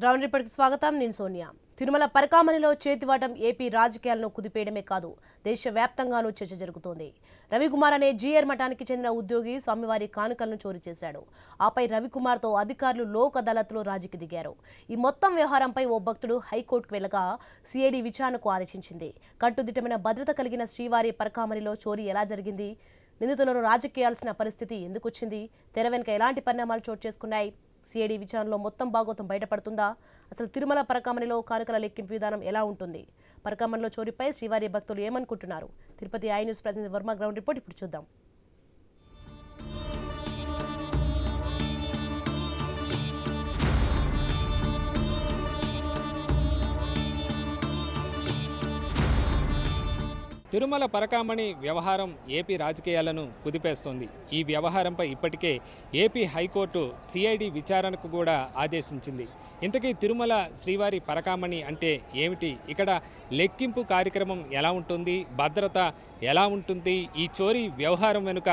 Round రిపోర్ట్కి స్వాగతం. నేను Sonia. Tirumala పరకామణిలో చేతివాటం AP రాజకీయాలను కుదిపేయడమే కాదు, దేశవ్యాప్తంగానూ చర్చ జరుగుతోంది. రవికుమార్ అనే జీఆర్ మఠానికి చెందిన ఉద్యోగి స్వామివారి కానుకలను చోరీ చేశాడు. ఆపై రవికుమార్తో అధికారులు లోక్ అదాలత్లో రాజీకి దిగారు. ఈ మొత్తం వ్యవహారంపై ఓ భక్తుడు హైకోర్టుకు వెళ్లగా సిఐడి విచారణకు ఆదేశించింది. కట్టుదిట్టమైన భద్రత కలిగిన శ్రీవారి పరకామణిలో చోరీ ఎలా జరిగింది? నిందితులను రాజకీయాల్సిన పరిస్థితి ఎందుకు వచ్చింది? తెర వెనుక ఎలాంటి పరిణామాలు చోటు చేసుకున్నాయి? సిఐడి విచారణలో మొత్తం భాగోతం బయటపడుతుందా? అసలు తిరుమల పరకామణిలో కానుకల లెక్కింపు విధానం ఎలా ఉంటుంది? పరకామణిలో చోరీపై శ్రీవారి భక్తులు ఏమనుకుంటున్నారు? తిరుపతి ఐ న్యూస్ ప్రతినిధి వర్మ గ్రౌండ్ రిపోర్ట్ ఇప్పుడు చూద్దాం. తిరుమల పరకామణి వ్యవహారం ఏపీ రాజకీయాలను కుదిపేస్తోంది. ఈ వ్యవహారంపై ఇప్పటికే ఏపీ హైకోర్టు సిఐడి విచారణకు కూడా ఆదేశించింది. ఇంతకీ తిరుమల శ్రీవారి పరకామణి అంటే ఏమిటి? ఇక్కడ లెక్కింపు కార్యక్రమం ఎలా ఉంటుంది? భద్రత ఎలా ఉంటుంది? ఈ చోరీ వ్యవహారం వెనుక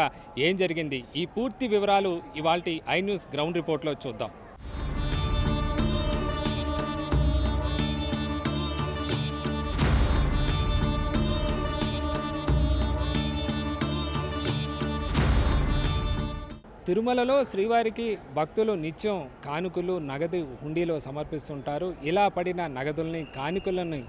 ఏం జరిగింది? ఈ పూర్తి వివరాలు ఇవాల్టి ఐ న్యూస్ గ్రౌండ్ రిపోర్ట్లో చూద్దాం. తిరుమలలో శ్రీవారికి భక్తులు నిత్యం కానుకలు నగదు హుండీలో సమర్పిస్తుంటారు. ఇలా పడిన నగదుల్ని కానుకలను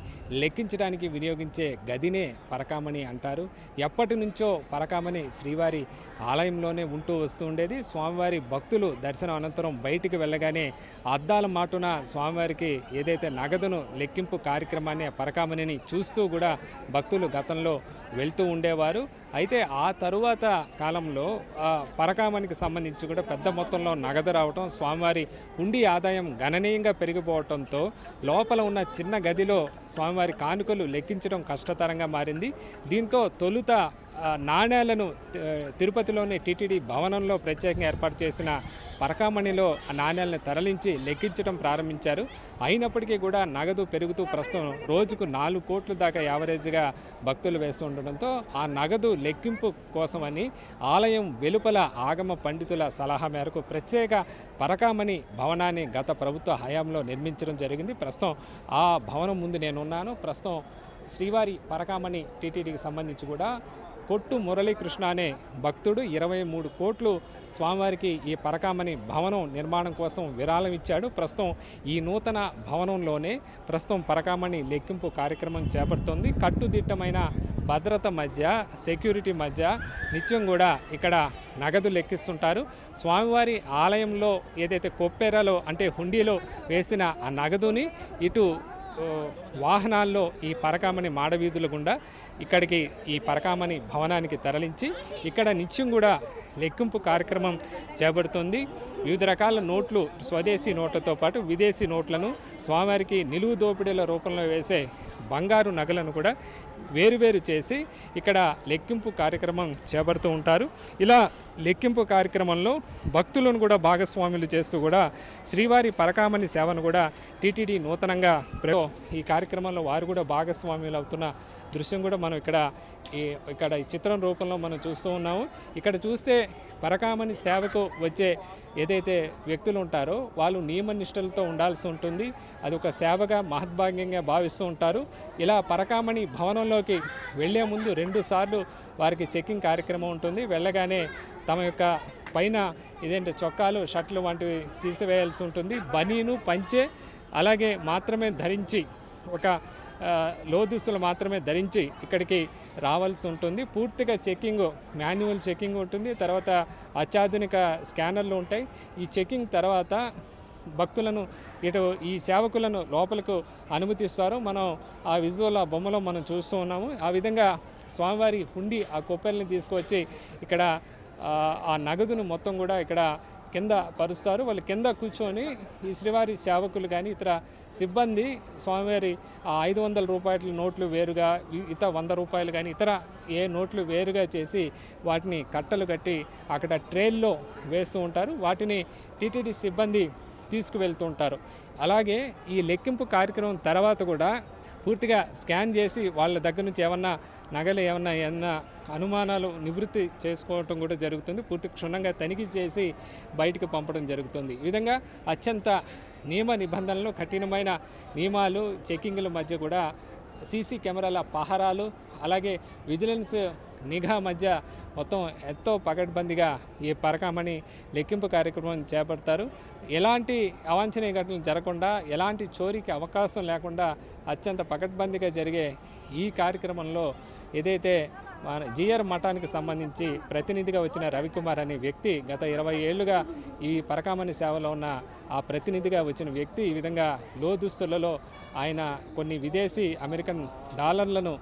లెక్కించడానికి వినియోగించే గదినే పరకామణి అంటారు. ఎప్పటి నుంచో పరకామణి శ్రీవారి ఆలయంలోనే ఉంటూ వస్తూ ఉండేది. స్వామివారి భక్తులు దర్శనం అనంతరం బయటికి వెళ్ళగానే అద్దాల మాటున స్వామివారికి ఏదైతే నగదును లెక్కింపు కార్యక్రమాన్ని పరకామణిని చూస్తూ కూడా భక్తులు గతంలో వెళ్తూ ఉండేవారు. అయితే ఆ తరువాత కాలంలో పరకామణికి సంబంధించి కూడా పెద్ద మొత్తంలో నగదు రావటం, స్వామివారి హుండీ ఆదాయం గణనీయంగా పెరిగిపోవడంతో లోపల ఉన్న చిన్న గదిలో స్వామివారి కానుకలు లెక్కించడం కష్టతరంగా మారింది. దీంతో తొలుత నాణేలను తిరుపతిలోని టీటీడీ భవనంలో ప్రత్యేకంగా ఏర్పాటు చేసిన పరకామణిలో ఆ నాణ్యాలను తరలించి లెక్కించడం ప్రారంభించారు. అయినప్పటికీ కూడా నగదు పెరుగుతూ ప్రస్తుతం రోజుకు 4 కోట్ల దాకా యావరేజ్గా భక్తులు వేస్తూ ఉండడంతో ఆ నగదు లెక్కింపు కోసమని ఆలయం వెలుపల ఆగమ పండితుల సలహా మేరకు ప్రత్యేక పరకామణి భవనాన్ని గత ప్రభుత్వ హయాంలో నిర్మించడం జరిగింది. ప్రస్తుతం ఆ భవనం ముందు నేనున్నాను. ప్రస్తుతం శ్రీవారి పరకామణి టీటీడీకి సంబంధించి కూడా కొట్టు మురళీకృష్ణ అనే భక్తుడు 23 కోట్లు స్వామివారికి ఈ పరకామణి భవనం నిర్మాణం కోసం విరాళం ఇచ్చాడు. ప్రస్తుతం ఈ నూతన భవనంలోనే ప్రస్తుతం పరకామణి లెక్కింపు కార్యక్రమం చేపడుతోంది. కట్టుదిట్టమైన భద్రత మధ్య, సెక్యూరిటీ మధ్య నిత్యం కూడా ఇక్కడ నగదు లెక్కిస్తుంటారు. స్వామివారి ఆలయంలో ఏదైతే కొప్పెరలో అంటే హుండీలో వేసిన ఆ నగదుని ఇటు వాహనాల్లో ఈ పరకామణి మాడవీధుల గుండా ఇక్కడికి ఈ పరకామణి భవనానికి తరలించి ఇక్కడ నిత్యం కూడా లెక్కింపు కార్యక్రమం చేపడుతుంది. వివిధ రకాల నోట్లు, స్వదేశీ నోట్లతో పాటు విదేశీ నోట్లను స్వామివారికి నిలువు దోపిడీల రూపంలో వేసే బంగారు నగలను కూడా వేరువేరు చేసి ఇక్కడ లెక్కింపు కార్యక్రమం చేపడుతూ ఉంటారు. ఇలా లెక్కింపు కార్యక్రమంలో భక్తులను కూడా భాగస్వాములు చేస్తూ కూడా శ్రీవారి పరకామణి సేవను కూడా టీటీడీ నూతనంగా ఈ కార్యక్రమంలో వారు కూడా భాగస్వాములు అవుతున్న దృశ్యం కూడా మనం ఇక్కడ ఈ చిత్రం రూపంలో మనం చూస్తూ ఉన్నాము. ఇక్కడ చూస్తే పరకామణి సేవకు వచ్చే ఏదైతే వ్యక్తులు ఉంటారో వాళ్ళు నియమనిష్టలతో ఉండాల్సి ఉంటుంది. అది ఒక సేవగా మహద్భాగ్యంగా భావిస్తూ ఉంటారు. ఇలా పరకామణి భవనంలోకి వెళ్లే ముందు 2 సార్లు వారికి చెకింగ్ కార్యక్రమం ఉంటుంది. వెళ్ళగానే తమ యొక్క పైన ఇదేంటి చొక్కాలు, షర్ట్లు వంటివి తీసివేయాల్సి ఉంటుంది. బనీను, పంచె అలాగే మాత్రమే ధరించి ఒక లోదుస్తులు మాత్రమే ధరించి ఇక్కడికి రావాల్సి ఉంటుంది. పూర్తిగా చెకింగ్, మాన్యువల్ చెకింగ్ ఉంటుంది. తర్వాత అత్యాధునిక స్కానర్లు ఉంటాయి. ఈ చెకింగ్ తర్వాత భక్తులను ఈ సేవకులను లోపలకు అనుమతిస్తారు. మనం ఆ విజువల్ ఆ బొమ్మలో మనం చూస్తూ ఉన్నాము. ఆ విధంగా స్వామివారి హుండీ ఆ కొప్పెల్ని తీసుకొచ్చి ఇక్కడ ఆ నగదును మొత్తం కూడా ఇక్కడ కింద పరుస్తారు. వాళ్ళు కింద కూర్చొని ఈ శ్రీవారి సేవకులు కానీ ఇతర సిబ్బంది స్వామివారి 500 రూపాయల నోట్లు వేరుగా, ఇతర 100 రూపాయలు కానీ ఇతర ఏ నోట్లు వేరుగా చేసి వాటిని కట్టలు కట్టి అక్కడ ట్రేల్లో వేస్తూ ఉంటారు. వాటిని టీటీడీ సిబ్బంది తీసుకువెళ్తూ ఉంటారు. అలాగే ఈ లెక్కింపు కార్యక్రమం తర్వాత కూడా పూర్తిగా స్కాన్ చేసి వాళ్ళ దగ్గర నుంచి నగలు ఏమన్నా అనుమానాలు నివృత్తి చేసుకోవటం కూడా జరుగుతుంది. పూర్తి క్షుణ్ణంగా తనిఖీ చేసి బయటకు పంపడం జరుగుతుంది. ఈ విధంగా అత్యంత నియమ నిబంధనలు, కఠినమైన నియమాలు, చెకింగ్ల మధ్య కూడా సీసీ కెమెరాల పహరాలు, అలాగే విజిలెన్స్ నిఘా మధ్య మొత్తం ఎంతో పకడ్బందీగా ఈ పరకామణి లెక్కింపు కార్యక్రమం చేపడతారు. ఎలాంటి అవాంఛనీయ ఘటనలు జరగకుండా, ఎలాంటి చోరీకి అవకాశం లేకుండా అత్యంత పకడ్బందీగా జరిగే ఈ కార్యక్రమంలో ఏదైతే మన జిఆర్ మఠానికి సంబంధించి ప్రతినిధిగా వచ్చిన రవికుమార్ అనే వ్యక్తి గత 20 ఏళ్లుగా ఈ పరకామణి సేవలో ఉన్న ఆ ప్రతినిధిగా వచ్చిన వ్యక్తి ఈ విధంగా దుస్తులలో ఆయన కొన్ని విదేశీ అమెరికన్ డాలర్లను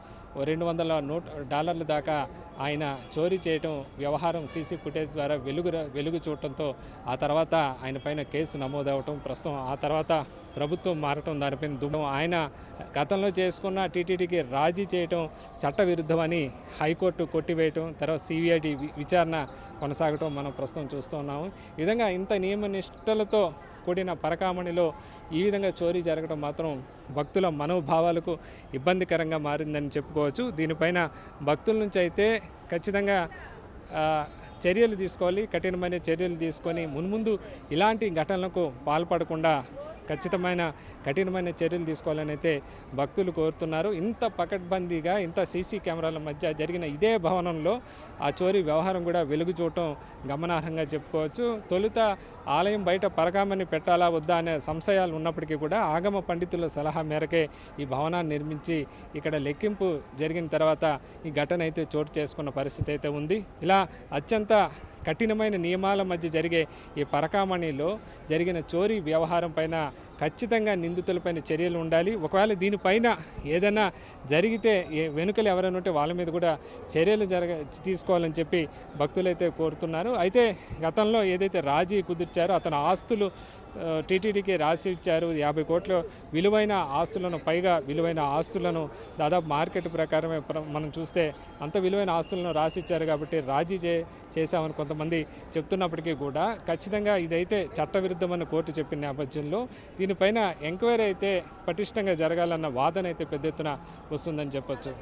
$200 దాకా ఆయన చోరీ చేయటం వ్యవహారం సీసీ ఫుటేజ్ ద్వారా వెలుగు చూడటంతో ఆ తర్వాత ఆయన పైన కేసు నమోదవటం, ప్రస్తుతం ఆ తర్వాత ప్రభుత్వం మారటం, దానిపైన దుమ్ము ఆయన గతంలో చేసుకున్న టీటీడీకి రాజీ చేయటం చట్టవిరుద్ధమని హైకోర్టు కొట్టివేయటం, తర్వాత సిబిఐడి విచారణ కొనసాగటం మనం ప్రస్తుతం చూస్తున్నాము. ఈ విధంగా ఇంత నియమనిష్టలతో కూడిన పరకామణిలో ఈ విధంగా చోరీ జరగడం మాత్రం భక్తుల మనోభావాలకు ఇబ్బందికరంగా మారిందని చెప్పుకోవచ్చు. దీనిపైన భక్తుల నుంచి అయితే ఖచ్చితంగా చర్యలు తీసుకోవాలి, కఠినమైన చర్యలు తీసుకొని మున్ముందు ఇలాంటి ఘటనలకు పాల్పడకుండా కఠినమైన చర్యలు తీసుకోవాలని అయితే భక్తులు కోరుతున్నారు. ఇంత పకడ్బందీగా ఇంత సీసీ కెమెరాల మధ్య జరిగిన ఇదే భవనంలో ఆ చోరీ వ్యవహారం కూడా వెలుగు చూడటం గమనార్హంగా చెప్పుకోవచ్చు. తొలుత ఆలయం బయట పరకామణి పెట్టాలా వద్దా అనే సంశయాలు ఉన్నప్పటికీ కూడా ఆగమ పండితుల సలహా మేరకే ఈ భవనాన్ని నిర్మించి ఇక్కడ లెక్కింపు జరిగిన తర్వాత ఈ ఘటన అయితే చోటు చేసుకున్న పరిస్థితి అయితే ఉంది. ఇలా అత్యంత కఠినమైన నియమాల మధ్య జరిగే ఈ పరకామణిలో జరిగిన చోరీ వ్యవహారం పైన ఖచ్చితంగా నిందితులపైన చర్యలు ఉండాలి. ఒకవేళ దీనిపైన ఏదైనా జరిగితే వెనుకలు ఎవరైనా ఉంటే వాళ్ళ మీద కూడా చర్యలు తీసుకోవాలని చెప్పి భక్తులైతే కోరుతున్నారు. అయితే గతంలో ఏదైతే రాజీ కుదిర్చారో అతను ఆస్తులు టీటీడీకి రాసి ఇచ్చారు. 50 కోట్ల విలువైన ఆస్తులను దాదాపు మార్కెట్ ప్రకారమే మనం చూస్తే అంత విలువైన ఆస్తులను రాసిచ్చారు కాబట్టి రాజీ చేశామని కొంతమంది చెప్తున్నప్పటికీ కూడా ఖచ్చితంగా ఇదైతే చట్టవిరుద్ధమని కోర్టు చెప్పిన నేపథ్యంలో దీనిపైన ఎంక్వైరీ అయితే పటిష్టంగా జరగాలన్న వాదన అయితే పెద్ద ఎత్తున వస్తుందని చెప్పొచ్చు.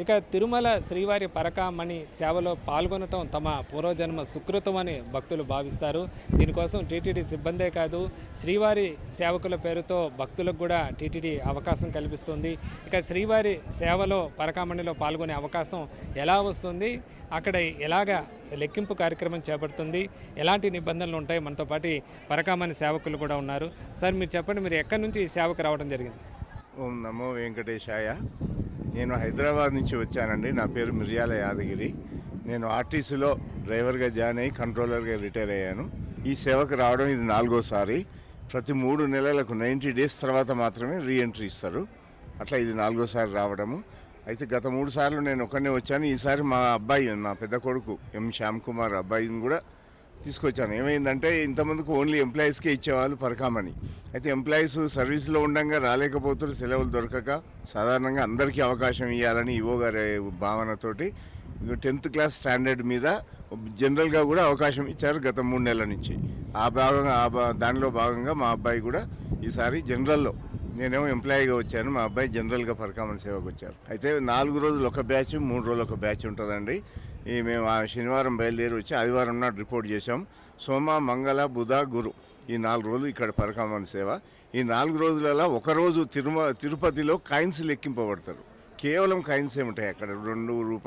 ఇక తిరుమల శ్రీవారి పరకామణి సేవలో పాల్గొనటం తమ పూర్వజన్మ సుకృతమని భక్తులు భావిస్తారు. దీనికోసం టీటీడీ సిబ్బందే కాదు, శ్రీవారి సేవకుల పేరుతో భక్తులకు కూడా టీటీడీ అవకాశం కల్పిస్తుంది. ఇక శ్రీవారి సేవలో పరకామణిలో పాల్గొనే అవకాశం ఎలా వస్తుంది, అక్కడ ఎలాగా లెక్కింపు కార్యక్రమం చేపడుతుంది, ఎలాంటి నిబంధనలు ఉంటాయి, మనతో పాటు పరకామణి సేవకులు కూడా ఉన్నారు. సార్ మీరు చెప్పండి, మీరు ఎక్కడి నుంచి ఈ సేవకు రావడం జరిగింది? ఓం నమో వెంకటేశాయ. నేను హైదరాబాద్ నుంచి వచ్చానండి. నా పేరు మిర్యాల యాదగిరి. నేను ఆర్టీసీలో డ్రైవర్గా జాయిన్ అయ్యి కంట్రోలర్గా రిటైర్ అయ్యాను. ఈ సేవకు రావడం ఇది 4వసారి. ప్రతి 3 నెలలకు 90 డేస్ తర్వాత మాత్రమే రీఎంట్రీ ఇస్తారు. అట్లా ఇది 4వసారి రావడము. అయితే గత 3 సార్లు నేను ఒక్కనే వచ్చాను. ఈసారి మా అబ్బాయి, మా పెద్ద కొడుకు శ్యామ్ కుమార్ అబ్బాయిని కూడా తీసుకొచ్చాను. ఏమైందంటే ఇంతమందికి ఓన్లీ ఎంప్లాయీస్కే ఇచ్చేవాళ్ళు పరకామణి. అయితే ఎంప్లాయీస్ సర్వీస్లో ఉండగా రాలేకపోతున్నారు, సెలవులు దొరకక. సాధారణంగా అందరికీ అవకాశం ఇవ్వాలని ఈవో గారి భావనతోటి 10th క్లాస్ స్టాండర్డ్ మీద జనరల్గా కూడా అవకాశం ఇచ్చారు గత 3 నెలల నుంచి. దానిలో భాగంగా మా అబ్బాయి కూడా ఈసారి జనరల్లో, నేనేమో ఎంప్లాయీగా వచ్చాను, మా అబ్బాయి జనరల్గా పరకామణి సేవకు వచ్చారు. అయితే 4 రోజులు ఒక బ్యాచ్, 3 రోజులు ఒక బ్యాచ్ ఉంటుందండి. మేము శనివారం బయలుదేరి వచ్చి ఆదివారం నాడు రిపోర్ట్ చేసాం. సోమ, మంగళ, బుధ, గురు ఈ 4 రోజులు ఇక్కడ పరకామణి సేవ. ఈ 4 రోజులలో ఒకరోజు తిరుపతిలో కాయిన్స్ లెక్కింపబడతారు. కేవలం కాయిన్స్ ఉంటాయి అక్కడ. ₹2, ₹1,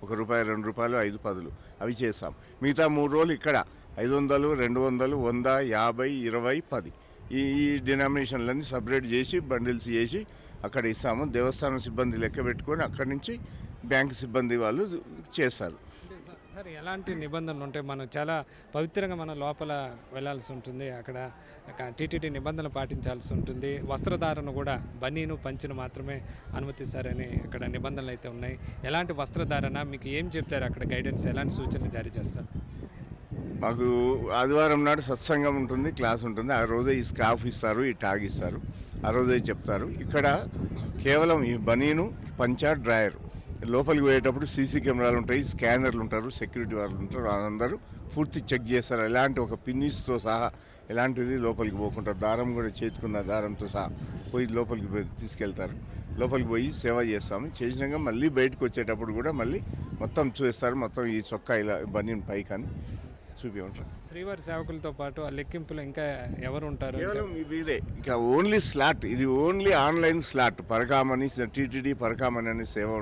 ₹2, ₹5, 5 10 అవి చేస్తాం. మిగతా 3 రోజులు ఇక్కడ 500, 200, 100, 50, 20, 10 ఈ డినామినేషన్లన్నీ సపరేట్ చేసి బండిల్స్ చేసి అక్కడ ఇస్తాము. దేవస్థానం సిబ్బంది లెక్క పెట్టుకొని అక్కడి నుంచి బ్యాంక్ సిబ్బంది వాళ్ళు చేస్తారు. సార్ ఎలాంటి నిబంధనలు ఉంటాయి? మనం చాలా పవిత్రంగా మన లోపల వెళ్ళాల్సి ఉంటుంది. అక్కడ టీటీడీ నిబంధనలు పాటించాల్సి ఉంటుంది. వస్త్రధారణ కూడా బనీను, పంచెను మాత్రమే అనుమతిస్తారని ఇక్కడ నిబంధనలు అయితే ఉన్నాయి. ఎలాంటి వస్త్రధారణ మీకు ఏం చెప్తారు? అక్కడ గైడెన్స్ ఎలాంటి సూచనలు జారీ చేస్తారు? మాకు ఆదివారం నాడు సత్సంగం ఉంటుంది, క్లాస్ ఉంటుంది. ఆ రోజే ఈ స్కార్ఫ్ ఇస్తారు, ఈ టాగ్ ఇస్తారు, ఆ రోజే చెప్తారు. ఇక్కడ కేవలం ఈ బనీను, పంచ, డ్రాయర్ లోపలికి పోయేటప్పుడు సీసీ కెమెరాలు ఉంటాయి, స్కానర్లు ఉంటారు, సెక్యూరిటీ వాళ్ళు ఉంటారు, అందరూ పూర్తి చెక్ చేస్తారు. ఎలాంటి ఒక పిన్నిస్తో సహా ఎలాంటిది లోపలికి పోకుండా దారం కూడా చేతుకున్న దారంతో సహా పోయి లోపలికి తీసుకెళ్తారు. లోపలికి పోయి సేవ చేస్తాము. చేసినాక మళ్ళీ బయటకు వచ్చేటప్పుడు కూడా మళ్ళీ మొత్తం చూస్తారు. మొత్తం ఈ చొక్కా ఇలా బనీన్ పైకి అని చూపించారు. శ్రీవారి సేవకులతో పాటు ఆ లెక్కింపులో ఇంకా ఎవరు ఉంటారు? కేవలం వీరే ఇక ఓన్లీ స్లాట్, ఇది only online slot. Parakamani TTD Parakamani అనే సేవ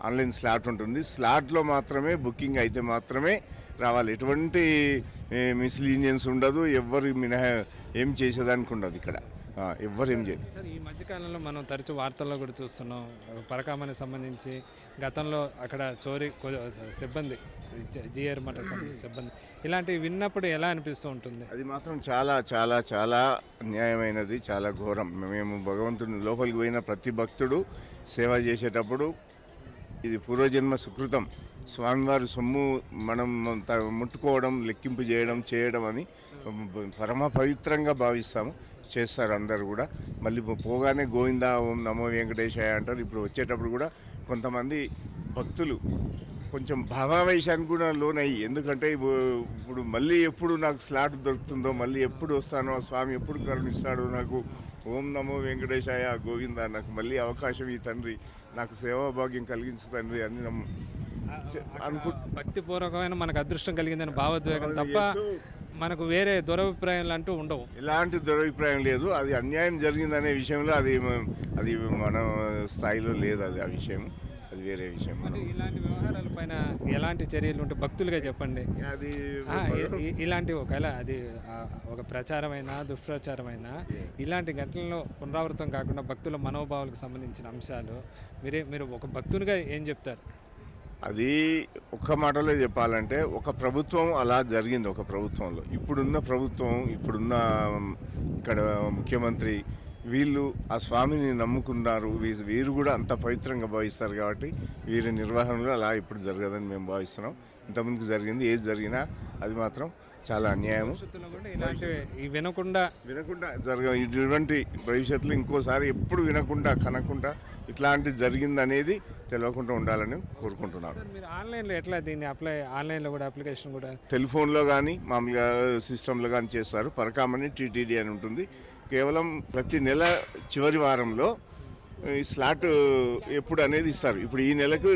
ఆన్లైన్ స్లాట్ ఉంటుంది. స్లాట్లో మాత్రమే బుకింగ్ అయితే మాత్రమే రావాలి. ఎటువంటి మిస్లీనియన్స్ ఉండదు. ఎవరు మినహా ఏం చేసేదానికి ఉండదు ఇక్కడ. ఎవ్వరు ఏం చేయదు. సార్, ఈ మధ్యకాలంలో మనం తరచూ వార్తల్లో కూడా చూస్తున్నాం, పరకామణి సంబంధించి గతంలో అక్కడ చోరీ సిబ్బంది, జిఆర్ మఠ సిబ్బంది, ఇలాంటివి విన్నప్పుడు ఎలా అనిపిస్తూ ఉంటుంది? అది మాత్రం చాలా చాలా చాలా అన్యాయమైనది, చాలా ఘోరం. మేము భగవంతుని లోపలికి పోయిన ప్రతి భక్తుడు సేవ చేసేటప్పుడు ఇది పూర్వజన్మ సుకృతం. స్వామివారి సొమ్ము మనం ముట్టుకోవడం, లెక్కింపు చేయడం అని పరమ పవిత్రంగా భావిస్తాము. చేస్తారు అందరు కూడా. మళ్ళీ పోగానే గోవిందా ఓం నమో వెంకటేశాయ అంటారు. ఇప్పుడు వచ్చేటప్పుడు కూడా కొంతమంది భక్తులు కొంచెం భావావేశానికి కూడా లోనయ్యి, ఎందుకంటే ఇప్పుడు మళ్ళీ ఎప్పుడు నాకు స్లాట్ దొరుకుతుందో, మళ్ళీ ఎప్పుడు వస్తానో, స్వామి ఎప్పుడు కరుణిస్తాడో, నాకు ఓం నమో వెంకటేశాయ గోవిందా, నాకు మళ్ళీ అవకాశం ఈ తండ్రి, నాకు సేవాభాగ్యం కలిగించు తండ్రి అని భక్తిపూర్వకమైన మనకు అదృష్టం కలిగిందని భావోద్వేగం తప్ప మనకు వేరే దురభిప్రాయాలు అంటూ ఉండవు. ఎలాంటి దురభిప్రాయం లేదు. అది అన్యాయం జరిగిందనే విషయంలో అది మన స్థాయిలో లేదు. అది ఆ విషయం, అది వేరే విషయం. ఇలాంటి వ్యవహారాల పైన ఎలాంటి చర్యలు ఉంటే భక్తులుగా చెప్పండి. అది ఇలాంటి ఒకవేళ అది ఒక ప్రచారమైనా దుష్ప్రచారమైనా ఇలాంటి ఘటనలో పునరావృతం కాకుండా భక్తుల మనోభావాలకు సంబంధించిన అంశాలు మీరు ఒక భక్తునిగా ఏం చెప్తారు? అది ఒక్క మాటలో చెప్పాలంటే, ఒక ప్రభుత్వం అలా జరిగింది. ఒక ప్రభుత్వంలో ఇప్పుడున్న ప్రభుత్వం, ఇప్పుడున్న ఇక్కడ ముఖ్యమంత్రి వీళ్ళు ఆ స్వామిని నమ్ముకున్నారు. వీరు కూడా అంత పవిత్రంగా భావిస్తారు కాబట్టి వీరి నిర్వహణలో అలా ఇప్పుడు జరగదని మేము భావిస్తున్నాం. ఇంతకుముందుకు జరిగింది, ఏది జరిగినా అది మాత్రం చాలా అన్యాయము. వినకుండా ఇటువంటి భవిష్యత్తులో ఇంకోసారి ఎప్పుడు వినకుండా కనకుండా ఇట్లాంటిది జరిగిందనేది తెలియకుండా ఉండాలని కోరుకుంటున్నాను. మీరు ఆన్లైన్లో ఎట్లా దీన్ని ఆన్లైన్లో కూడా అప్లికేషన్ కూడా టెలిఫోన్లో కానీ మామూలుగా సిస్టంలో కానీ చేస్తారు. పరకామణి టీటీడీ అని ఉంటుంది. కేవలం ప్రతి నెల చివరి వారంలో ఈ స్లాట్ ఎప్పుడు అనేది ఇస్తారు. ఇప్పుడు ఈ నెలకు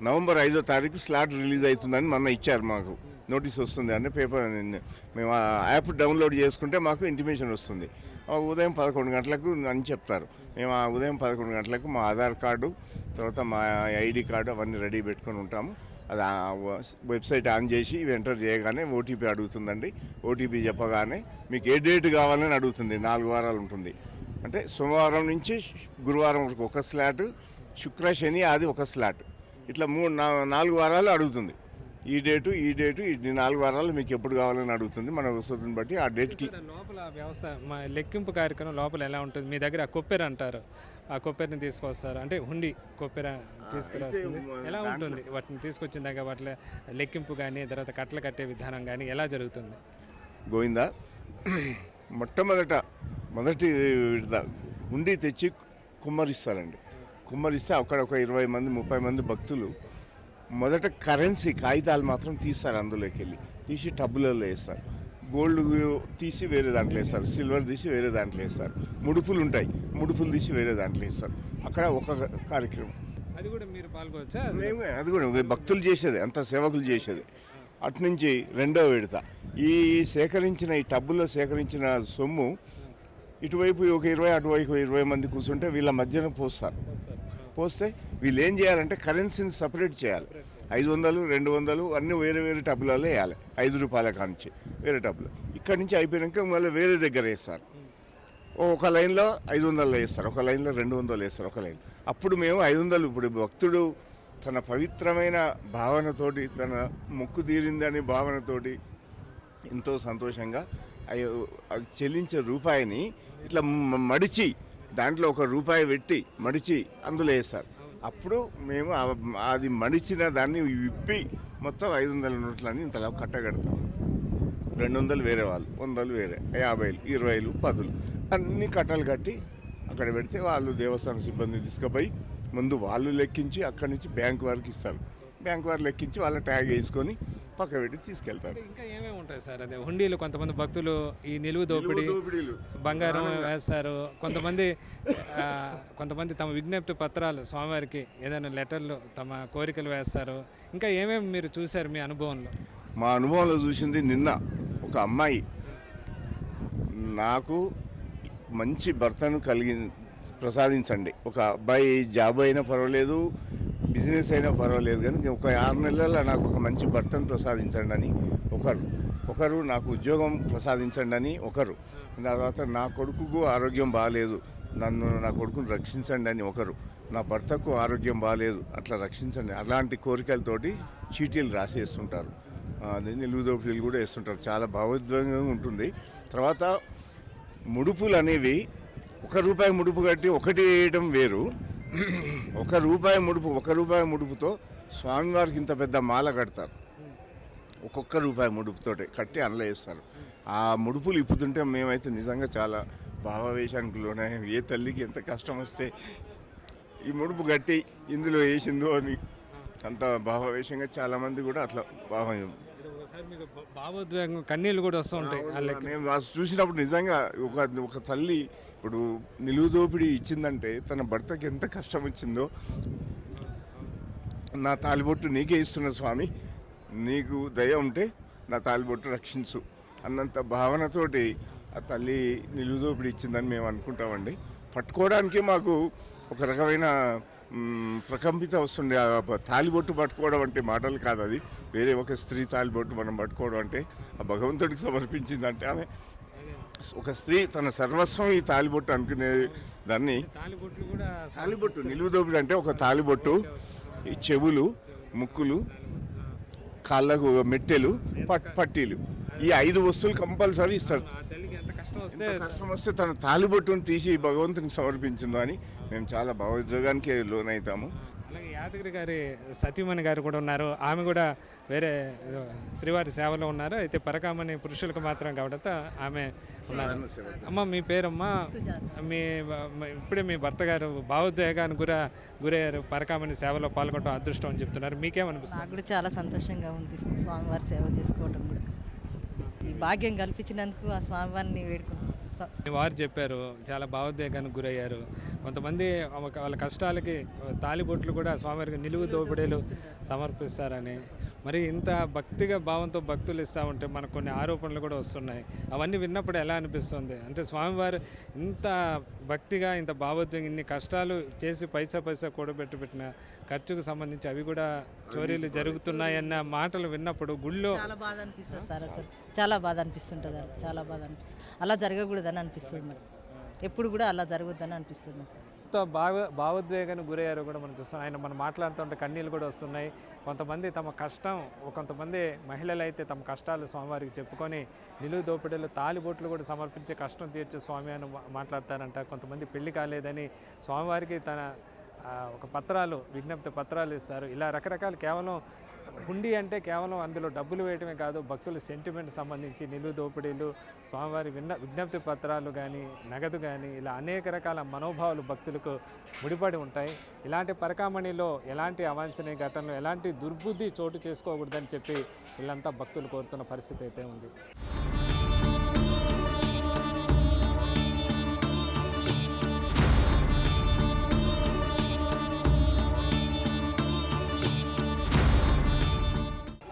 నవంబర్ 5వ తారీఖు స్లాట్ రిలీజ్ అవుతుందని మొన్న ఇచ్చారు. మాకు నోటీస్ వస్తుంది అంటే పేపర్, మేము ఆ యాప్ డౌన్లోడ్ చేసుకుంటే మాకు ఇంటిమేషన్ వస్తుంది. ఉదయం 11 గంటలకు అని చెప్తారు. మేము ఆ ఉదయం 11 గంటలకు మా ఆధార్ కార్డు, తర్వాత మా ఐడి కార్డు అవన్నీ రెడీ పెట్టుకొని ఉంటాము. అది వెబ్సైట్ ఆన్ చేసి ఎంటర్ చేయగానే ఓటీపీ అడుగుతుందండి. ఓటీపీ చెప్పగానే మీకు ఏ డేట్ కావాలని అడుగుతుంది. 4 వారాలు ఉంటుంది. అంటే సోమవారం నుంచి గురువారం వరకు ఒక స్లాట్, శుక్ర శని ఆది ఒక స్లాట్, ఇట్లా 4 వారాలు అడుగుతుంది. ఈ డేటు ఈ 4 వారాలు మీకు ఎప్పుడు కావాలని అడుగుతుంది. మన వసతిని బట్టి ఆ డేట్కి. లోపల వ్యవస్థ లెక్కింపు కార్యక్రమం లోపల ఎలా ఉంటుంది? మీ దగ్గర కొప్పెర అంటారు, ఆ కొప్పెరని తీసుకొస్తారు, అంటే హుండి కొప్పెర తీసుకురాస్తుంది. ఎలా ఉంటుంది? వాటిని తీసుకొచ్చిన దగ్గర వాటి లెక్కింపు కానీ, తర్వాత కట్టలు కట్టే విధానం కానీ ఎలా జరుగుతుంది? గోవిందా, మొదటి విడత హుండీ తెచ్చి కుమ్మరిస్తారండి. కుమ్మరిస్తే అక్కడ ఒక 20 మంది 30 మంది భక్తులు మొదట కరెన్సీ కాగితాలు మాత్రం తీస్తారు. అందులోకి వెళ్ళి తీసి టబ్బులలో వేస్తారు. గోల్డ్ తీసి వేరే దాంట్లో వేస్తారు, సిల్వర్ తీసి వేరే దాంట్లో వేస్తారు, ముడుపులు ఉంటాయి, ముడుపులు తీసి వేరే దాంట్లో వేస్తారు. అక్కడ ఒక కార్యక్రమం. అది కూడా మీరు పాల్గొవచ్చా? అది కూడా భక్తులు చేసేది, అంత సేవకులు చేసేది. అటునుంచి రెండో విడత ఈ టబ్బులో సేకరించిన సొమ్ము ఇటువైపు ఒక 20, అటువైపు 20 మంది కూర్చుంటే వీళ్ళ మధ్యన పోస్తే వీళ్ళు ఏం చేయాలంటే కరెన్సీని సపరేట్ చేయాలి. 500, 200 అన్నీ వేరే వేరే టబ్బులలో వేయాలి. 5 రూపాయల కానించి వేరే టబ్బులు. ఇక్కడి నుంచి అయిపోయాక మళ్ళీ వేరే దగ్గర వేస్తారు. ఒక లైన్లో 500 వేస్తారు, ఒక లైన్లో 200 వేస్తారు, ఒక లైన్. అప్పుడు మేము 500. ఇప్పుడు భక్తుడు తన పవిత్రమైన భావనతోటి, తన మొక్కు తీరిందని భావనతోటి ఎంతో సంతోషంగా అది చెల్లించే రూపాయిని ఇట్లా మడిచి దాంట్లో ఒక రూపాయి పెట్టి మడిచి అందులో వేస్తారు. అప్పుడు మేము అది మడిచిన దాన్ని విప్పి మొత్తం 500 నోట్లని ఇంతలా కట్టగడతాం. 200 వేరే వాళ్ళు, 100 వేరే, 50, 20, 10 అన్ని కట్టలు కట్టి అక్కడ పెడితే వాళ్ళు దేవస్థాన సిబ్బంది తీసుకుపోయి ముందు వాళ్ళు లెక్కించి అక్కడి నుంచి బ్యాంక్ వారికి ఇస్తారు. బ్యాంక్ వారు లెక్కించి వాళ్ళ ట్యాగ్ వేసుకొని పక్క పెట్టి తీసుకెళ్తారు. ఇంకా ఏమేమి ఉంటాయి సార్? అదే హుండీలు కొంతమంది భక్తులు ఈ నిలువు దోపిడీ దోపిడీలు. బంగారం వేస్తారు. కొంతమంది తమ విజ్ఞప్తి పత్రాలు స్వామివారికి ఏదైనా లెటర్లు తమ కోరికలు వేస్తారు. ఇంకా ఏమేమి మీరు చూశారు మీ అనుభవంలో? మా అనుభవంలో చూసింది, నిన్న ఒక అమ్మాయి నాకు మంచి భర్తను ప్రసాదించండి, ఒక అబ్బాయి జాబ్ అయినా పర్వాలేదు, బిజినెస్ అయినా పర్వాలేదు, కానీ ఒక 6 నెలల్లో నాకు ఒక మంచి భర్తను ప్రసాదించండి అని ఒకరు నాకు ఉద్యోగం ప్రసాదించండి అని ఒకరు, తర్వాత నా కొడుకుకు ఆరోగ్యం బాగాలేదు, నా కొడుకును రక్షించండి అని ఒకరు, నా భర్తకు ఆరోగ్యం బాగాలేదు అట్లా రక్షించండి, అలాంటి కోరికలతోటి చీటీలు రాసేస్తుంటారు. అది నిలువు దోపిడీలు కూడా వేస్తుంటారు. చాలా భావోద్వేగంగా ఉంటుంది. తర్వాత ముడుపులు అనేవి ₹1 ముడుపు కట్టి ఒకటి వేయడం వేరు. ₹1 ముడుపుతో స్వామివారికి ఇంత పెద్ద మాల కడతారు. ఒక్కొక్క రూపాయి ముడుపుతోటి కట్టి అందులో వేస్తారు. ఆ ముడుపులు ఇప్పుతుంటే మేమైతే నిజంగా చాలా భావావేశానికి లోనయ్యాం. ఏ తల్లికి ఎంత కష్టం వస్తే ఈ ముడుపు కట్టి ఇందులో వేసిందో అని అంత భావావేశంగా చాలామంది కూడా అట్లా భావోద్వేగం కన్నీళ్ళు కూడా వస్తూ ఉంటాయి. మేము చూసినప్పుడు నిజంగా ఒక తల్లి ఇప్పుడు నిలువు దోపిడీ ఇచ్చిందంటే తన భర్తకి ఎంత కష్టం వచ్చిందో, నా తాలిబొట్టు నీకే ఇస్తున్న స్వామి, నీకు దయ ఉంటే నా తాలిబొట్టు రక్షించు అన్నంత భావనతోటి ఆ తల్లి నిలువు దోపిడీ ఇచ్చిందని మేము అనుకుంటామండి. పట్టుకోవడానికి మాకు ఒక రకమైన ప్రకంపిత వస్తుండే. తాలిబొట్టు పట్టుకోవడం అంటే మాటలు కాదు, అది వేరే ఒక స్త్రీ తాలిబొట్టు మనం పట్టుకోవడం అంటే ఆ భగవంతుడికి సమర్పించిందంటే ఆమె ఒక స్త్రీ తన సర్వస్వం ఈ తాలిబొట్టు అనుకునే దాన్ని. తాలిబొట్టు నిలువు దోపిడీ అంటే ఒక తాలిబొట్టు, ఈ చెవులు, ముక్కులు, కాళ్ళకు మెట్టెలు, పట్టీలు, ఈ 5 వస్తువులు కంపల్సరీ ఇస్తారు. కష్టం వస్తే తన తాలిబొట్టును తీసి భగవంతునికి సమర్పించిందో అని మేము చాలా భావోద్వేగానికి లోనవుతాము. అలాగే యాదగిరి గారి సతీమణి గారు కూడా ఉన్నారు. ఆమె కూడా వేరే శ్రీవారి సేవలో ఉన్నారు. అయితే పరకామణి పురుషులకు మాత్రం కాబట్టి ఆమె ఉన్నారు. అమ్మ, మీ పేరమ్మా? ఇప్పుడే మీ భర్త గారు భావోద్వేగానికి గురయ్యారు, పరకామణి సేవలో పాల్గొనడం అదృష్టం అని చెప్తున్నారు. మీకేమనిపిస్తుంది? నాకు కూడా చాలా సంతోషంగా ఉంది స్వామివారి సేవ చేసుకోవడం కూడా. ఈ భాగ్యం కల్పించినందుకు ఆ స్వామివారిని వేడుకుంటున్నాం. వారు చెప్పారు చాలా భావోద్వేగానికి గురయ్యారు. కొంతమంది వాళ్ళ కష్టాలకి తాలిబొట్లు కూడా స్వామివారికి నిలువు దోపిడీలు సమర్పిస్తారని. మరి ఇంత భక్తిగా భావంతో భక్తులు ఇస్తూ ఉంటే మనకు కొన్ని ఆరోపణలు కూడా వస్తున్నాయి. అవన్నీ విన్నప్పుడు ఎలా అనిపిస్తుంది? అంటే స్వామివారు ఇంత భక్తిగా, ఇంత భావోద్వేగం, ఇన్ని కష్టాలు చేసి పైసా కూడబెట్టిన ఖర్చుకు సంబంధించి అవి కూడా చోరీలు జరుగుతున్నాయన్న మాటలు విన్నప్పుడు గుళ్ళో చాలా బాధ అనిపిస్తుంది సార్. అసలు చాలా బాధ అనిపిస్తుంటుంది. చాలా బాధ అనిపిస్తుంది. అలా జరగకూడదని అనిపిస్తుంది. మరి ఎప్పుడు కూడా అలా జరగొద్దని అనిపిస్తుంది. భావోద్వేగానికి గురయ్యారు కూడా మనం చూస్తాం. మనం మాట్లాడుతుంటే కన్నీళ్ళు కూడా వస్తున్నాయి. కొంతమంది మహిళలు అయితే తమ కష్టాలు స్వామివారికి చెప్పుకొని నిలువు దోపిడీలు తాలిబొట్లు కూడా సమర్పించే కష్టం తీర్చే స్వామి అని మాట్లాడతారంట. కొంతమంది పెళ్లి కాలేదని స్వామివారికి తన విజ్ఞప్తి పత్రాలు ఇస్తారు. ఇలా రకరకాల కేవలం హుండీ అంటే కేవలం అందులో డబ్బులు వేయటమే కాదు, భక్తుల సెంటిమెంట్ సంబంధించి నిలువు దోపిడీలు, స్వామివారి విజ్ఞప్తి పత్రాలు కానీ, నగదు కానీ, ఇలా అనేక రకాల మనోభావాలు భక్తులకు ముడిపడి ఉంటాయి. ఇలాంటి పరకామణిలో ఎలాంటి అవాంఛనీయ ఘటనలు, ఎలాంటి దుర్బుద్ధి చోటు చేసుకోకూడదని చెప్పి వీళ్ళంతా భక్తులు కోరుతున్న పరిస్థితి అయితే ఉంది.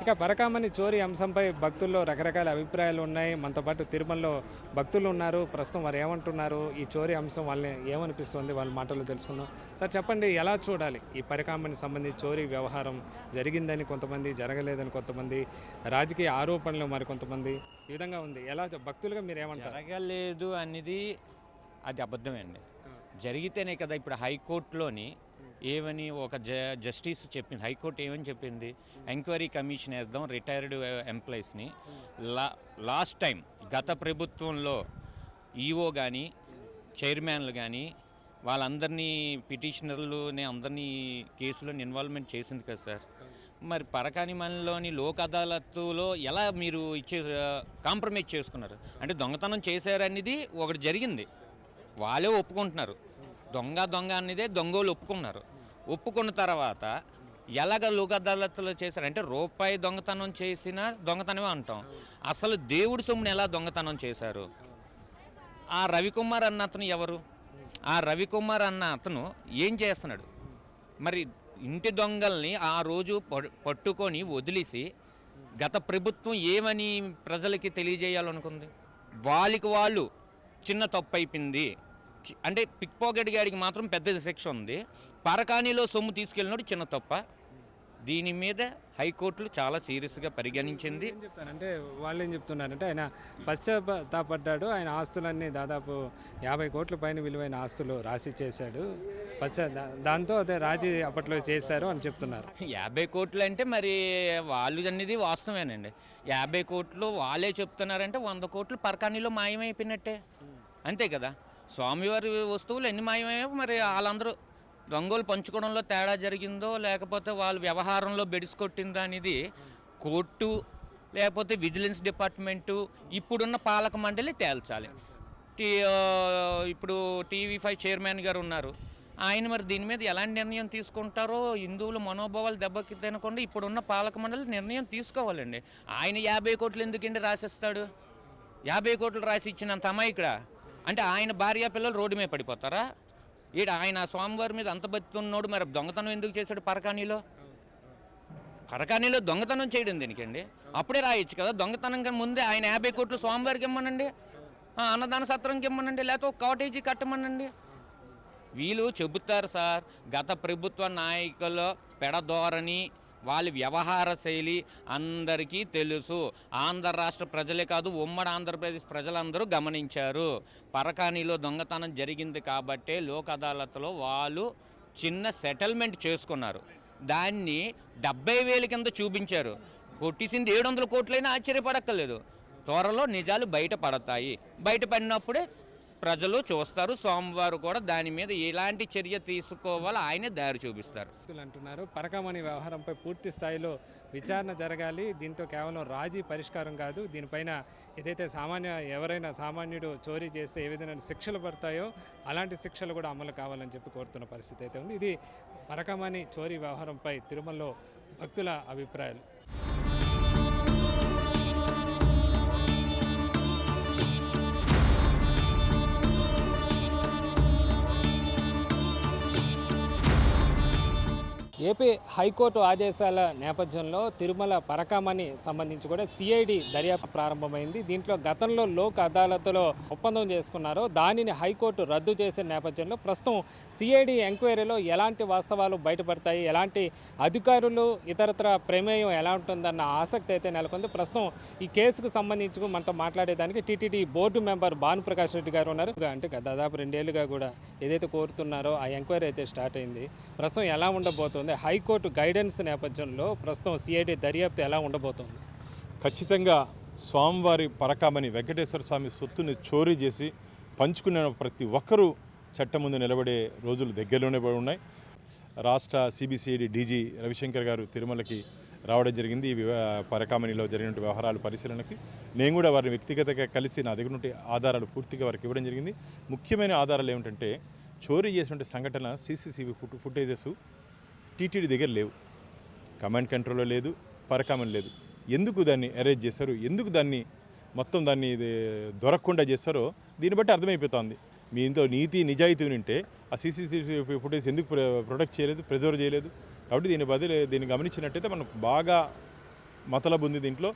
ఇక పరకామణి చోరీ అంశంపై భక్తుల్లో రకరకాల అభిప్రాయాలు ఉన్నాయి. మనతో పాటు తిరుమలలో భక్తులు ఉన్నారు. ప్రస్తుతం వారు ఏమంటున్నారు, ఈ చోరీ అంశం వాళ్ళని ఏమనిపిస్తుంది, వాళ్ళ మాటలు తెలుసుకుందాం. సార్ చెప్పండి, ఎలా చూడాలి ఈ పరకామణి సంబంధించి చోరీ వ్యవహారం? జరిగిందని కొంతమంది, జరగలేదని కొంతమంది, రాజకీయ ఆరోపణలు మరి కొంతమంది, ఈ విధంగా ఉంది. ఎలా భక్తులుగా మీరు ఏమంటారు? జరగలేదు అనేది అది అబద్ధమే అండి. జరిగితేనే కదా ఇప్పుడు హైకోర్టులోని ఏమని ఒక జస్టిస్ చెప్పింది. హైకోర్టు ఏమని చెప్పింది, ఎంక్వైరీ కమిషన్ వేద్దాం రిటైర్డ్ ఎంప్లాయీస్ని. లాస్ట్ టైం గత ప్రభుత్వంలో ఈఓ కానీ, చైర్మన్లు కానీ వాళ్ళందరినీ, పిటిషనర్లని అందరినీ కేసులో ఇన్వాల్వ్మెంట్ చేసింది కదా సార్. మరి పరకామణిలోని లోక్ అదాలత్లో ఎలా మీరు కాంప్రమైజ్ చేసుకున్నారు? అంటే దొంగతనం చేశారనేది ఒకటి జరిగింది, వాళ్ళే ఒప్పుకుంటున్నారు. దొంగ అనేదే దొంగోళ్ళు ఒప్పుకున్నారు. ఒప్పుకున్న తర్వాత ఎలాగ లోక్ అదాలత్లో చేశారంటే రూపాయి దొంగతనం చేసిన దొంగతనమే అంటాం. అసలు దేవుడి సొమ్ముని ఎలా దొంగతనం చేశారు? ఆ రవికుమార్ అన్న అతను ఎవరు? ఆ రవికుమార్ అన్న అతను ఏం చేస్తున్నాడు? మరి ఇంటి దొంగల్ని ఆ రోజు పట్టుకొని వదిలేసి గత ప్రభుత్వం ఏమని ప్రజలకి తెలియజేయాలనుకుంది? వాళ్ళకి వాళ్ళు చిన్న తప్పు అయిపోయింది అంటే పిక్ పాకెట్ గాడికి మాత్రం పెద్ద శిక్ష ఉంది, పరకాణిలో సొమ్ము తీసుకెళ్ళినోడు చిన్న తప్ప. దీని మీద హైకోర్టులు చాలా సీరియస్గా పరిగణించింది. ఏం చెప్తారంటే వాళ్ళు ఏం చెప్తున్నారంటే ఆయన పశ్చాత్తాపడ్డాడు, ఆయన ఆస్తులన్నీ దాదాపు 50 కోట్ల పైన విలువైన ఆస్తులు రాసి చేశాడు, దాంతో అదే రాజీ అప్పట్లో చేశారు అని చెప్తున్నారు. 50 కోట్లు అంటే మరి వాళ్ళు అనేది వాస్తవేనండి. 50 కోట్లు వాళ్ళే చెప్తున్నారంటే 100 కోట్లు పరకాణిలో మాయమైపోయినట్టే, అంతే కదా. స్వామివారి వస్తువులు ఎన్ని మాయమయ్యాయో మరి వాళ్ళందరూ రంగులు పంచుకోవడంలో తేడా జరిగిందో లేకపోతే వాళ్ళ వ్యవహారంలో బెడిసికొట్టిందో అనేది కోర్టు లేకపోతే విజిలెన్స్ డిపార్ట్మెంటు ఇప్పుడున్న పాలక మండలి తేల్చాలి. ఇప్పుడు TV5 చైర్మన్ గారు ఉన్నారు, ఆయన మరి దీని మీద ఎలాంటి నిర్ణయం తీసుకుంటారో హిందువుల మనోభావాలు దెబ్బకి తినకుండా ఇప్పుడున్న పాలక మండలి నిర్ణయం తీసుకోవాలండి. ఆయన 50 కోట్లు ఎందుకండి రాసిస్తాడు? 50 కోట్లు రాసి ఇచ్చినంత అమాయకుడా? అంటే ఆయన భార్య పిల్లలు రోడ్డు మీద పడిపోతారా? ఆయన స్వామివారి మీద అంత బతుకున్నాడు, మరి దొంగతనం ఎందుకు చేశాడు పరకాణిలో? పరకాణిలో దొంగతనం చేయడం దేనికండి? అప్పుడే రాయొచ్చు కదా. దొంగతనం కన్నా ముందే ఆయన 50 కోట్లు స్వామివారికి ఇమ్మనండి, అన్నదాన సత్రంకి ఇమ్మనండి, లేకపోతే ఒక కాటేజీ కట్టమనండి. వీళ్ళు చెబుతారు సార్, గత ప్రభుత్వ నాయకుల పెడధోరణి వాళ్ళ వ్యవహార శైలి అందరికీ తెలుసు. ఆంధ్ర రాష్ట్ర ప్రజలే కాదు, ఉమ్మడి ఆంధ్రప్రదేశ్ ప్రజలందరూ గమనించారు. పరకాణిలో దొంగతనం జరిగింది కాబట్టే లోక్ అదాలత్లో వాళ్ళు చిన్న సెటిల్మెంట్ చేసుకున్నారు. దాన్ని 70,000 కింద చూపించారు. కొట్టేసింది 700 కోట్లైనా ఆశ్చర్యపడక్కర్లేదు. త్వరలో నిజాలు బయటపడతాయి. బయటపడినప్పుడే ప్రజలు చూస్తారు. సోమవారం కూడా దాని మీద ఎలాంటి చర్య తీసుకోవాలో ఆయనే దారి చూపిస్తారు అంటున్నారు. పరకామణి వ్యవహారంపై పూర్తి స్థాయిలో విచారణ జరగాలి. దీంతో కేవలం రాజీ పరిష్కారం కాదు, దీనిపైన ఏదైతే ఎవరైనా సామాన్యుడు చోరీ చేస్తే ఏ విధంగా శిక్షలు పడతాయో అలాంటి శిక్షలు కూడా అమలు కావాలని చెప్పి కోరుతున్న పరిస్థితి అయితే ఉంది. ఇది పరకామణి చోరీ వ్యవహారంపై తిరుమలలో భక్తుల అభిప్రాయాలు. ఏపీ హైకోర్టు ఆదేశాల నేపథ్యంలో తిరుమల పరకామణి సంబంధించి కూడా సిఐడి దర్యాప్తు ప్రారంభమైంది. దీంట్లో గతంలో లోక్ అదాలత్లో ఒప్పందం చేసుకున్నారో దానిని హైకోర్టు రద్దు చేసిన నేపథ్యంలో ప్రస్తుతం సిఐడి ఎంక్వైరీలో ఎలాంటి వాస్తవాలు బయటపడతాయి, ఎలాంటి అధికారులు ఇతరత్ర ప్రమేయం ఎలా ఉంటుందన్న ఆసక్తి అయితే నెలకొంది. ప్రస్తుతం ఈ కేసుకు సంబంధించి మనతో మాట్లాడేదానికి టీటీడీ బోర్డు మెంబర్ భానుప్రకాష్ రెడ్డి గారు ఉన్నారు. అంటే దాదాపు 2 ఏళ్లుగా కూడా ఏదైతే కోరుతున్నారో ఆ ఎంక్వైరీ అయితే స్టార్ట్ అయింది. ప్రస్తుతం ఎలా ఉండబోతుంది? హైకోర్టు గైడెన్స్ నేపథ్యంలో ప్రస్తుతం సిఐడి దర్యాప్తు ఎలా ఉండబోతోంది? ఖచ్చితంగా స్వామివారి పరకామణి వెంకటేశ్వర స్వామి సొత్తుని చోరీ చేసి పంచుకునే ప్రతి ఒక్కరూ చట్టం ముందు నిలబడే రోజులు దగ్గరలోనే పడి ఉన్నాయి. రాష్ట్ర సిబిసిఐడి డీజీ రవిశంకర్ గారు తిరుమలకి రావడం జరిగింది. ఈ పరకామణిలో జరిగిన వ్యవహారాలు పరిశీలనకి నేను కూడా వారిని వ్యక్తిగతంగా కలిసి నా దగ్గర నుండి ఆధారాలు పూర్తిగా వారికి ఇవ్వడం జరిగింది. ముఖ్యమైన ఆధారాలు ఏమిటంటే చోరీ చేసినటువంటి సంఘటన CCTV ఫుటేజెస్ టీటీడీ దగ్గర లేవు, కమాండ్ కంట్రోల్లో లేదు, పరకామణి లేదు. ఎందుకు దాన్ని అరేంజ్ చేశారు, ఎందుకు దాన్ని మొత్తం దాన్ని దొరకకుండా చేస్తారో దీన్ని బట్టి అర్థమైపోతుంది. మీ ఇంట్లో నీతి నిజాయితీ ఉంటే ఆ CCTV ఫుటేజ్ ఎందుకు ప్రొటెక్ట్ చేయలేదు, ప్రిజర్వ్ చేయలేదు? కాబట్టి దీన్ని గమనించినట్టయితే మనకు బాగా మతలబు ఉంది. దీంట్లో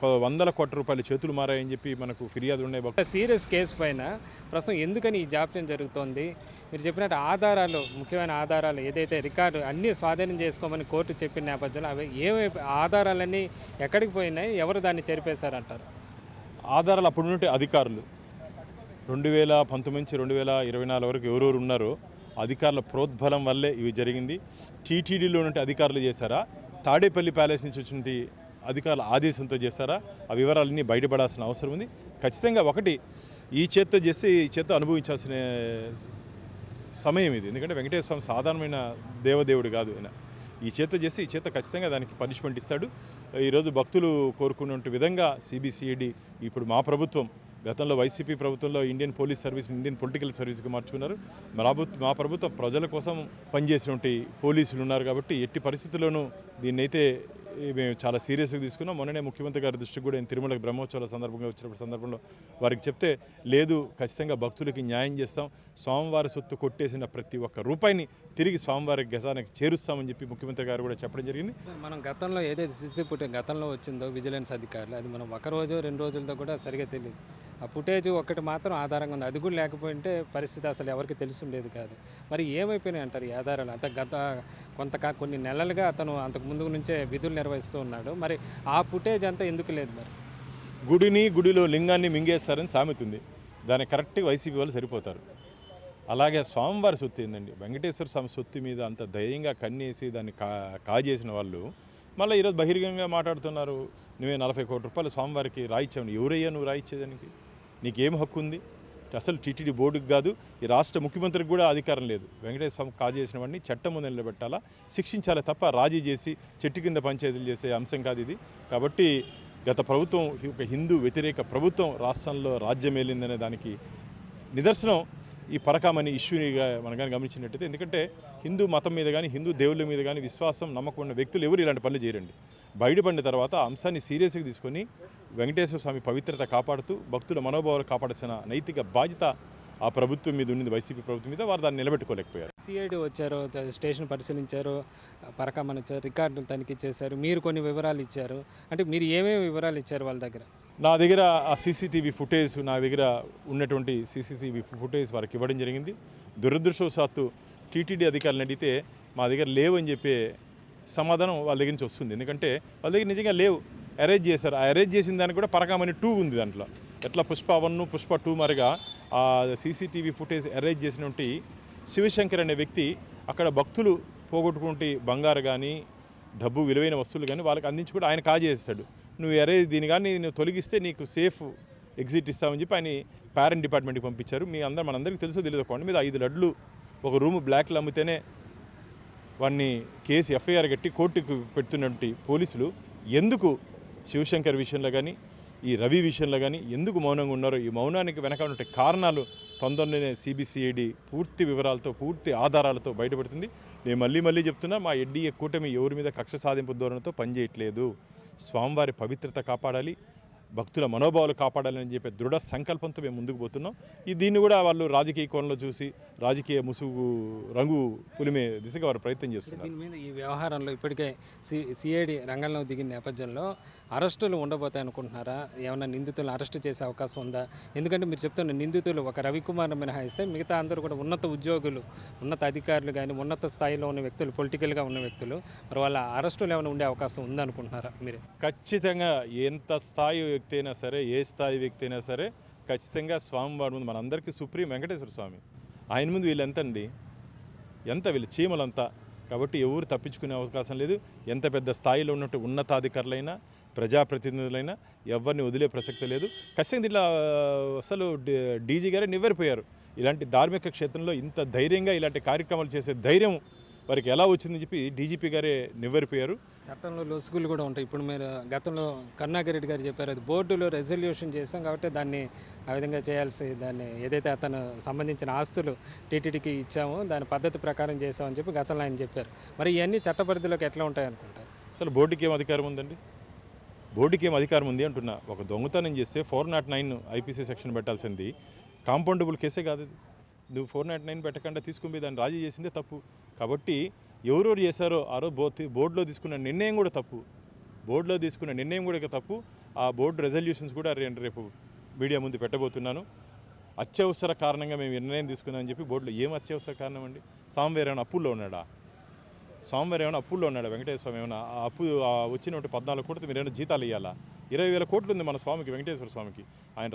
100 కోట్ల రూపాయల చేతులు మారాయని చెప్పి మనకు ఫిర్యాదులు ఉన్నాయి. సీరియస్ కేసు పైన ప్రస్తుతం ఎందుకని ఈ జాప్యం జరుగుతోంది? మీరు చెప్పినట్టు ఆధారాలు, ముఖ్యమైన ఆధారాలు ఏదైతే రికార్డు అన్నీ స్వాధీనం చేసుకోమని కోర్టు చెప్పిన నేపథ్యంలో అవి ఆధారాలన్నీ ఎక్కడికి పోయినాయి, ఎవరు దాన్ని చెరిపేశారంటారు? ఆధారాలు అప్పుడు నుండి అధికారులు 2019 నుంచి 2024 వరకు ఎవరెవరు ఉన్నారో అధికారుల ప్రోద్బలం వల్లే ఇవి జరిగింది. టీటీడీలో నుండి అధికారులు చేశారా, తాడేపల్లి ప్యాలెస్ నుంచి వచ్చిన అధికారుల ఆదేశంతో చేస్తారా? ఆ వివరాలన్నీ బయటపడాల్సిన అవసరం ఉంది. ఖచ్చితంగా ఒకటి ఈ చేత్తో చేస్తే ఈ చేత్తో అనుభవించాల్సిన సమయం ఇది. ఎందుకంటే వెంకటేశ్వర స్వామి సాధారణమైన దేవదేవుడు కాదు. ఆయన ఈ చేత్తో చేస్తే ఈ చేత్తో ఖచ్చితంగా దానికి పనిష్మెంట్ ఇస్తాడు. ఈరోజు భక్తులు కోరుకున్న విధంగా సిబిసిఐడి ఇప్పుడు మా ప్రభుత్వం గతంలో వైసీపీ ప్రభుత్వంలో Indian police service Indian political సర్వీస్కి మార్చుకున్నారు. మా ప్రభుత్వం ప్రజల కోసం పనిచేసినటువంటి పోలీసులు ఉన్నారు కాబట్టి ఎట్టి పరిస్థితుల్లోనూ దీన్నైతే మేము చాలా సీరియస్గా తీసుకున్నాం. మొన్ననే ముఖ్యమంత్రి గారి దృష్టికి కూడా తిరుమల బ్రహ్మోత్సవాల సందర్భంగా వచ్చినప్పుడు సందర్భంలో వారికి చెప్తే, లేదు ఖచ్చితంగా భక్తులకి న్యాయం చేస్తాం, స్వామివారి సొత్తు కొట్టేసిన ప్రతి ఒక్క రూపాయిని తిరిగి స్వామివారి గజానికి చేరుస్తామని చెప్పి ముఖ్యమంత్రి గారు కూడా చెప్పడం జరిగింది. మనం గతంలో ఏదైతే సీసీ ఫుటేజ్ గతంలో వచ్చిందో విజిలెన్స్ అధికారులు, అది మనం ఒక రోజు 2 రోజులతో కూడా సరిగా తెలియదు. ఆ ఫుటేజ్ ఒక్కటి మాత్రం ఆధారంగా ఉంది. అది కూడా లేకపోయింటే పరిస్థితి అసలు ఎవరికి తెలిసి ఉండేది కాదు. మరి ఏమైపోయినాయి అంటారు ఈ ఆధారాలు? కొన్ని నెలలుగా అతను అంతకు ముందు నుంచే విధులు నిర్వహిస్తూ ఉన్నాడు. మరి ఆ ఫుటేజ్ అంతా ఎందుకు లేదు? మరి గుడిలో లింగాన్ని మింగేస్తారని సామెత ఉంది. దానికి కరెక్ట్గా వైసీపీ వాళ్ళు సరిపోతారు. అలాగే స్వామివారి సొత్తు ఏందండి, వెంకటేశ్వర స్వామి సొత్తు మీద అంత ధైర్యంగా కన్నేసి దాన్ని కాజేసిన వాళ్ళు మళ్ళీ ఈరోజు బహిరంగంగా మాట్లాడుతున్నారు. నువ్వే 40 కోట్ల రూపాయలు స్వామివారికి రాయిచ్చావు. ఎవరయ్యా నువ్వు రాయిచ్చేదానికి? నీకేం హక్కు ఉంది? అసలు టీటీడీ బోర్డుకి కాదు, ఈ రాష్ట్ర ముఖ్యమంత్రికి కూడా అధికారం లేదు. వెంకటేశ్వర స్వామి కాజేసిన వాడిని చట్టం ముందు నిలబెట్టాలా, శిక్షించాలి తప్ప రాజీ చేసి చెట్టు కింద పంచాయతీలు చేసే అంశం కాదు ఇది. కాబట్టి గత ప్రభుత్వం ఒక హిందూ వ్యతిరేక ప్రభుత్వం రాష్ట్రంలో రాజ్యమేలిందనే దానికి నిదర్శనం ఈ పరకామణి ఇష్యూనిగా మనం కానీ గమనించినట్టయితే. ఎందుకంటే హిందూ మతం మీద కానీ హిందూ దేవుళ్ళ మీద కానీ విశ్వాసం నమ్మకం ఉన్న వ్యక్తులు ఎవరు ఇలాంటి పనులు చేయరండి. బయటపడిన తర్వాత ఆ అంశాన్ని సీరియస్గా తీసుకొని వెంకటేశ్వర స్వామి పవిత్రత కాపాడుతూ భక్తుల మనోభావాలు కాపాడాల్సిన నైతిక బాధ్యత ఆ ప్రభుత్వం మీద ఉండింది, వైసీపీ ప్రభుత్వం మీద. వారు దాన్ని నిలబెట్టుకోలేకపోయారు. సిఐడి వచ్చారు, స్టేషన్ పరిశీలించారు, పరకామని వచ్చారు, రికార్డులు తనిఖీ చేశారు, మీరు కొన్ని వివరాలు ఇచ్చారు. అంటే మీరు ఏమేమి వివరాలు ఇచ్చారు వాళ్ళ దగ్గర? నా దగ్గర ఆ సీసీటీవీ ఫుటేజ్, నా దగ్గర ఉన్నటువంటి సీసీటీవీ ఫుటేజ్ వారికి ఇవ్వడం జరిగింది. దురదృష్టవశాత్తు టీటీడీ అధికారులను అడిగితే మా దగ్గర లేవు అని చెప్పే సమాధానం వాళ్ళ దగ్గర నుంచి వస్తుంది. ఎందుకంటే వాళ్ళ దగ్గర నిజంగా లేవు, అరేంజ్ చేశారు. ఆ అరేంజ్ చేసిన దానికి కూడా పరకామణి 2 ఉంది దాంట్లో. ఎట్లా పుష్ప 1, పుష్ప 2 మరిగా ఆ సీసీటీవీ ఫుటేజ్ అరేంజ్ చేసినటువంటి శివశంకర్ అనే వ్యక్తి అక్కడ భక్తులు పోగొట్టుకుంటే బంగారు కానీ డబ్బు విలువైన వస్తువులు కానీ వాళ్ళకి అందించి కూడా ఆయన కాజేస్తాడు. నువ్వు దీని కానీ నువ్వు తొలగిస్తే నీకు సేఫ్ ఎగ్జిట్ ఇస్తామని చెప్పి ఆయన పేరెంట్ డిపార్ట్మెంట్కి పంపించారు. మనందరికీ తెలుసో తెలియదు, కొండ మీద 5 లడ్లు ఒక రూము బ్లాక్లో అమ్మితేనే వాడిని కేసు ఎఫ్ఐఆర్ కట్టి కోర్టుకు పెడుతున్నటువంటి పోలీసులు ఎందుకు శివశంకర్ విషయంలో కానీ ఈ రవి విషయంలో కానీ ఎందుకు మౌనంగా ఉన్నారో, ఈ మౌనానికి వెనక ఉన్న కారణాలు తొందరలోనే సిబిసిఐడి పూర్తి వివరాలతో పూర్తి ఆధారాలతో బయటపడుతుంది. నేను మళ్ళీ చెప్తున్నా, మా ఎన్డీఏ కూటమి ఎవరి మీద కక్ష సాధింపు ధోరణితో పనిచేయట్లేదు. స్వామివారి పవిత్రత కాపాడాలి, భక్తుల మనోభావాలు కాపాడాలని చెప్పే దృఢ సంకల్పంతో మేము ముందుకు పోతున్నాం. దీన్ని కూడా వాళ్ళు రాజకీయ కోణంలో చూసి రాజకీయ ముసుగు రంగు పులిమే దిశగా వారు ప్రయత్నం చేస్తున్నారు. దీని మీద ఈ వ్యవహారంలో ఇప్పటికే సిఐడి రంగంలో దిగిన నేపథ్యంలో అరెస్టులు ఉండబోతాయి అనుకుంటున్నారా? ఏమైనా నిందితులను అరెస్టు చేసే అవకాశం ఉందా? ఎందుకంటే మీరు చెప్తున్న నిందితులు ఒక రవికుమార్ మినహాయిస్తే మిగతా అందరూ కూడా ఉన్నత ఉద్యోగులు, ఉన్నత అధికారులు కానీ ఉన్నత స్థాయిలో ఉన్న వ్యక్తులు, పొలిటికల్గా ఉన్న వ్యక్తులు. మరి వాళ్ళ అరెస్టులు ఏమైనా ఉండే అవకాశం ఉందనుకుంటున్నారా మీరు? ఖచ్చితంగా ఎంత స్థాయి వ్యక్తి అయినా సరే, ఏ స్థాయి వ్యక్తి అయినా సరే ఖచ్చితంగా స్వామివారి ముందు, మనందరికీ సుప్రీం వెంకటేశ్వర స్వామి, ఆయన ముందు వీళ్ళు వీళ్ళు చీమలంతా. కాబట్టి ఎవరు తప్పించుకునే అవకాశం లేదు. ఎంత పెద్ద స్థాయిలో ఉన్నట్టు ఉన్నతాధికారులైనా ప్రజాప్రతినిధులైనా ఎవరిని వదిలే ప్రసక్తి లేదు. ఖచ్చితంగా దీంట్లో అసలు డీజీ గారే నివ్వెరపోయారు. ఇలాంటి ధార్మిక క్షేత్రంలో ఇంత ధైర్యంగా ఇలాంటి కార్యక్రమాలు చేసే ధైర్యం వారికి ఎలా వచ్చిందని చెప్పి డీజీపీ గారే నివ్వెరపోయారు. చట్టంలో లొసుగులు కూడా ఉంటాయి. ఇప్పుడు మీరు గతంలో కరుణాకర్ రెడ్డి గారు చెప్పారు, అది బోర్డులో రెజల్యూషన్ చేస్తాం కాబట్టి దాన్ని ఆ విధంగా దాన్ని ఏదైతే అతను సంబంధించిన ఆస్తులు టీటీడీకి ఇచ్చామో దాని పద్ధతి ప్రకారం చేసామని చెప్పి గతంలో ఆయన చెప్పారు. మరి ఇవన్నీ చట్టపరిధిలోకి ఎట్లా ఉంటాయి అనుకుంటారు? అసలు బోర్డుకి ఏం అధికారం ఉందండి? బోర్డుకి ఏం అధికారం ఉంది అంటున్నా. ఒక దొంగతనం చేస్తే 409 ఐపీసీ సెక్షన్ పెట్టాల్సింది కాంపౌండబుల్ కేసే కాదు. నువ్వు 409 పెట్టకుండా తీసుకుని దాన్ని రాజీ చేసిందే తప్పు. కాబట్టి ఎవరెవరు చేశారో ఆ రోజు బోర్డులో తీసుకున్న నిర్ణయం కూడా తప్పు. తప్పు. ఆ బోర్డు రెజల్యూషన్స్ కూడా రేపు మీడియా ముందు పెట్టబోతున్నాను. అత్యవసర కారణంగా మేము నిర్ణయం తీసుకున్నామని చెప్పి బోర్డులో ఏం అత్యవసర కారణం అండి? స్వామివారు ఏమైనా అప్పుల్లో ఉన్నాడా? వెంకటేశ్వర స్వామి ఏమైనా అప్పు వచ్చినటువంటి 14 కోట్లు మీరు ఏమైనా జీతాలు ఇవ్వాలా? 20,000 కోట్లు ఉంది మన స్వామికి, వెంకటేశ్వర స్వామికి. ఆయన